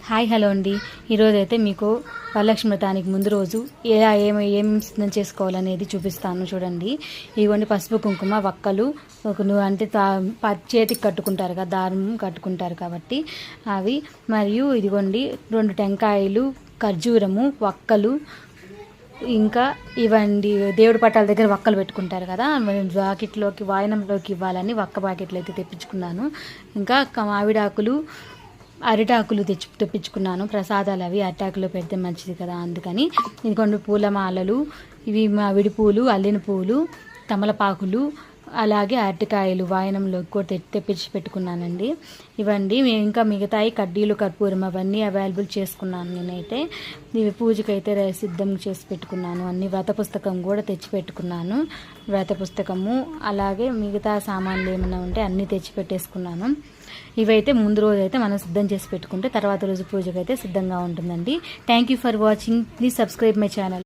Hi hello అండి. ఈరోజు అయితే మీకు వరలక్ష్మి వ్రతానికి ముందు రోజు ఏం సిద్ధం చేసుకోవాలనేది చూపిస్తాను చూడండి. ఇదిగోండి పసుపు కుంకుమ వక్కలు అంటే చేతికి కట్టుకుంటారు కదా, దారం కట్టుకుంటారు కాబట్టి అవి, మరియు ఇదిగోండి 2 టెంకాయలు, ఖర్జూరము, వక్కలు, ఇంకా ఇవ్వండి దేవుడి పట్టాల దగ్గర వక్కలు పెట్టుకుంటారు కదా, జాకెట్లోకి వాయనంలోకి ఇవ్వాలని వక్క ప్యాకెట్లు అయితే తెప్పించుకున్నాను. ఇంకా మామిడాకులు, అరిటాకులు తెప్పించుకున్నాను. ప్రసాదాలు అవి అరిటాకులో పెడితే మంచిది కదా, అందుకని. ఇదిగోండి పూలమాలలు, ఇవి మామిడి పూలు, అల్లిన పూలు, తమలపాకులు, అలాగే అరటికాయలు వాయనంలో కూడా తెప్పించి పెట్టుకున్నానండి. ఇవ్వండి ఇంకా మిగతాయి కడ్డీలు, కర్పూరం అవన్నీ అవైలబుల్ చేసుకున్నాను నేనైతే. ఇవి పూజకైతే సిద్ధం చేసి పెట్టుకున్నాను. అన్ని వ్రత పుస్తకం కూడా తెచ్చి పెట్టుకున్నాను. వ్రత పుస్తకము అలాగే మిగతా సామాన్లు ఏమైనా ఉంటే అన్నీ తెచ్చి పెట్టేసుకున్నాను. ఇవైతే ముందు రోజు అయితే మనం సిద్ధం చేసి పెట్టుకుంటే తర్వాత రోజు పూజకైతే సిద్ధంగా ఉంటుందండి. Thank you for watching. Please subscribe my channel.